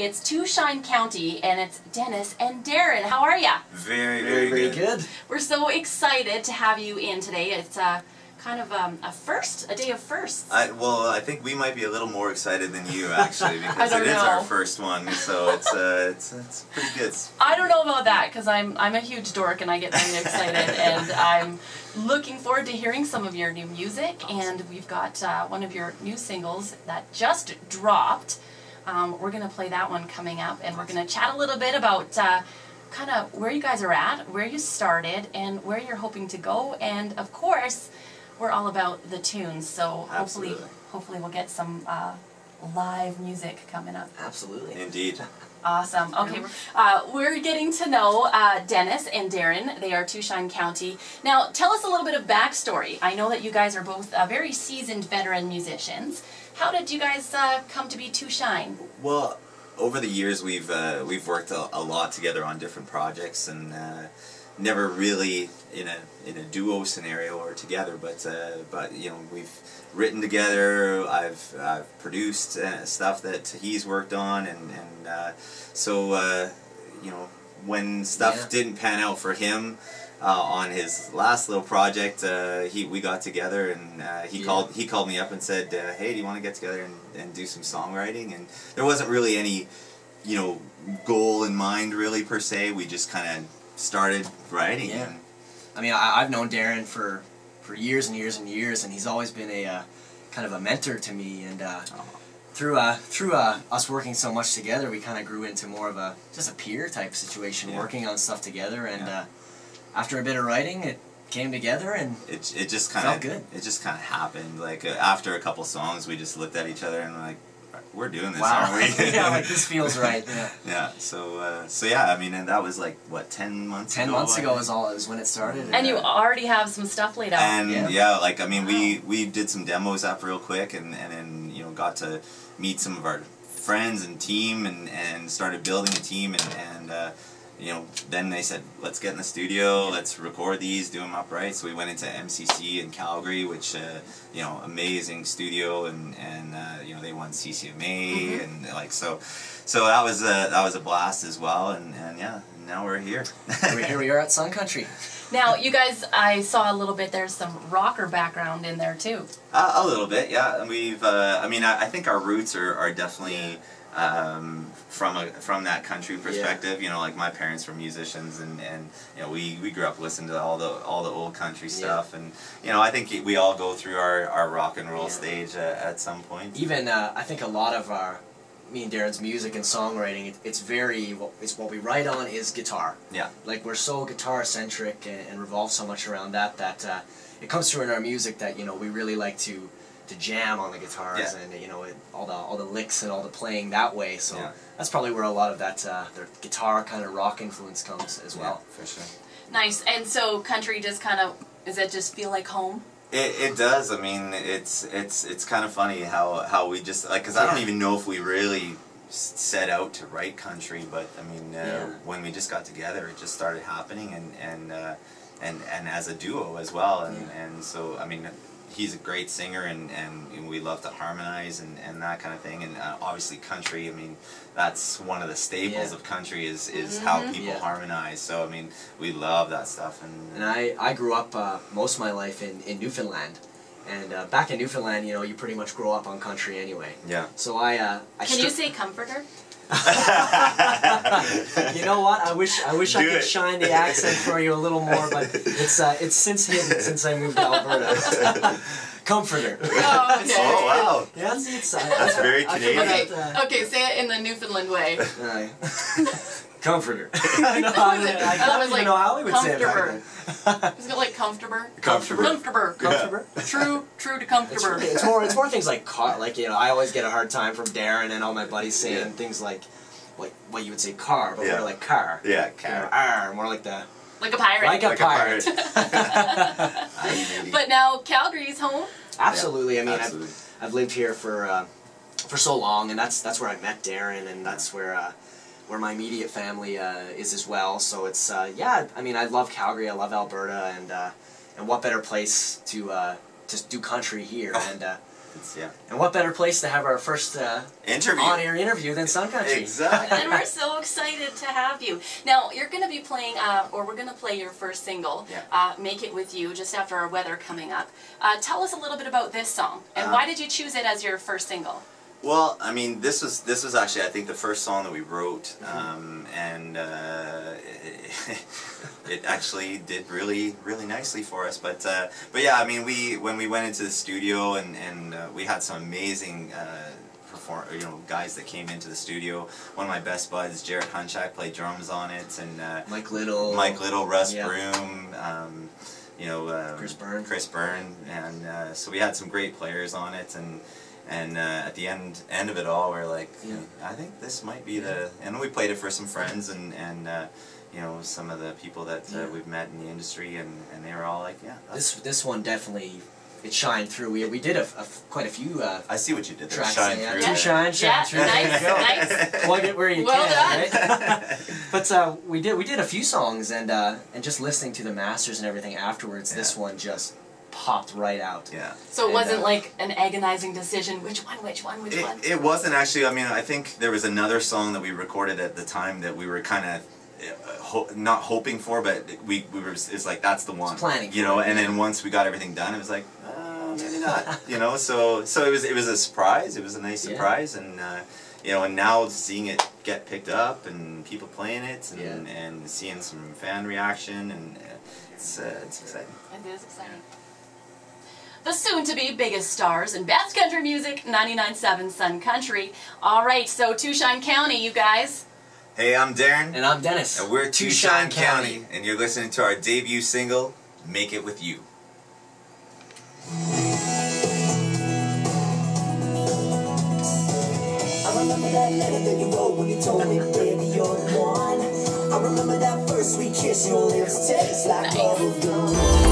It's TwoShine County, and it's Dennis and Darren. How are ya? Very good. We're so excited to have you in today. It's kind of a day of firsts. Well, I think we might be a little more excited than you actually, because it is our first one, so it's pretty good. I don't know about that, because I'm a huge dork and I get very excited, and I'm looking forward to hearing some of your new music. And we've got one of your new singles that just dropped. We're going to play that one coming up, and we're going to chat a little bit about kind of where you guys are at, where you started, and where you're hoping to go. And of course, we're all about the tunes, so hopefully we'll get some live music coming up. Absolutely. Indeed. Awesome. Okay, we're getting to know Dennis and Darren. They are TwoShine County. Now, tell us a little bit of backstory. I know that you guys are both very seasoned veteran musicians. How did you guys come to be TwoShine? Well, over the years we've worked a lot together on different projects, and never really in a duo scenario or together, but you know, we've written together. I've produced stuff that he's worked on, and so you know, when stuff didn't pan out for him on his last little project, we got together, and he called me up and said, hey, do you want to get together and do some songwriting? And there wasn't really any, you know, goal in mind really per se. We just kind of started writing. Yeah. I mean, I've known Darren for years and years and years, and he's always been a kind of a mentor to me. And through us working so much together, we kind of grew into more of just a peer type situation, working on stuff together. And after a bit of writing, it came together, and it just kind of felt good. It just kind of happened. Like after a couple songs, we just looked at each other and like, we're doing this, aren't we? Yeah, like this feels right. Yeah. Yeah. So yeah, I mean, and that was like what, 10 months ago? 10 months ago was when it started. And you already have some stuff laid out. And yeah, like I mean, we did some demos up real quick, and then you know, got to meet some of our friends and team, and started building a team, and you know, then they said, let's get in the studio, let's record these, do them upright. So we went into MCC in Calgary, which, you know, amazing studio, and you know, they won CCMA, and like, so that was a blast as well, and yeah, now we're here. Here we are at SunCountry. Now, you guys, I saw a little bit, there's some rocker background in there too. A little bit, yeah. And we've, I mean, I think our roots are definitely from that country perspective. You know, like my parents were musicians, and you know, we grew up listening to all the old country stuff, and you know, I think we all go through our rock and roll stage at some point. Even I think a lot of me and Darren's music and songwriting, it's what we write on is guitar. Yeah. Like, we're so guitar centric and revolve so much around that it comes through in our music that, you know, we really like to jam on the guitars, and you know, all the licks and all the playing that way. So that's probably where a lot of that the guitar kind of rock influence comes as well. For sure. Nice. And so country just kind of, does it just feel like home? It does. I mean, it's kind of funny how we just, like, because I don't even know if we really set out to write country, but I mean, when we just got together, it just started happening, and as a duo as well, and so I mean, he's a great singer, and we love to harmonize and that kind of thing, and obviously country, I mean, that's one of the staples of country is how people harmonize. So I mean, we love that stuff. And I grew up most of my life in Newfoundland, and back in Newfoundland, you know, you pretty much grow up on country anyway. Yeah. So Can you say comforter? You know what? I wish I could shine the accent for you a little more, but it's since hidden since I moved to Alberta. Comforter. Oh, okay. Oh, wow. Yeah, that's very Canadian. Okay, say it in the Newfoundland way. Comforter. I don't even know how we would say it back then. Is it like comfortable? Comfortable. True to comfortable. It's more things like car. Like, you know, I always get a hard time from Darren and all my buddies saying things like what you would say car, but more like car. Yeah, car. You know, more like the. Like a pirate. Like a pirate. But now Calgary's home. Absolutely. I mean, I've lived here for so long, and that's where I met Darren, and that's where my immediate family is as well. So it's yeah. I mean, I love Calgary. I love Alberta, and what better place to do country here? And Yeah. And what better place to have our first on-air interview than SunCountry? Exactly. And we're so excited to have you. Now, you're going to be playing, or we're going to play your first single, Make It With You, just after our weather coming up. Tell us a little bit about this song, and why did you choose it as your first single? Well, I mean, this was actually, I think, the first song that we wrote, and it actually did really nicely for us. But yeah, I mean, when we went into the studio and we had some amazing guys that came into the studio. One of my best buds, Jarrett Hunchak, played drums on it, and Mike Little, Russ Broom. Chris Byrne, and so we had some great players on it, and at the end of it all, we're like, I think this might be the. And we played it for some friends and some of the people that we've met in the industry, and they were all like, this one definitely. It shined through. We did quite a few. I see what you did there. Tracks, Shine through. TwoShine, shine through. Nice. Plug it where you well can. Done. Right? But we did a few songs, and just listening to the masters and everything afterwards, this one just popped right out. Yeah. So it wasn't like an agonizing decision. Which one? It wasn't actually. I mean, I think there was another song that we recorded at the time that we were kind of not hoping for, but we were. It's like that's the one. Planning. And then once we got everything done, it was like. Maybe not, so it was a surprise. It was a nice surprise, and and now seeing it get picked up and people playing it, and seeing some fan reaction, and it's exciting. It is exciting. The soon-to-be biggest stars in best country music, 99.7 Sun Country. All right, so TwoShine County, you guys. Hey, I'm Darren. And I'm Dennis. And we're TwoShine County, and you're listening to our debut single, Make It With You. I remember that letter that you wrote when you told me, baby, you're the one. I remember that first sweet kiss, your lips taste like bubble gum.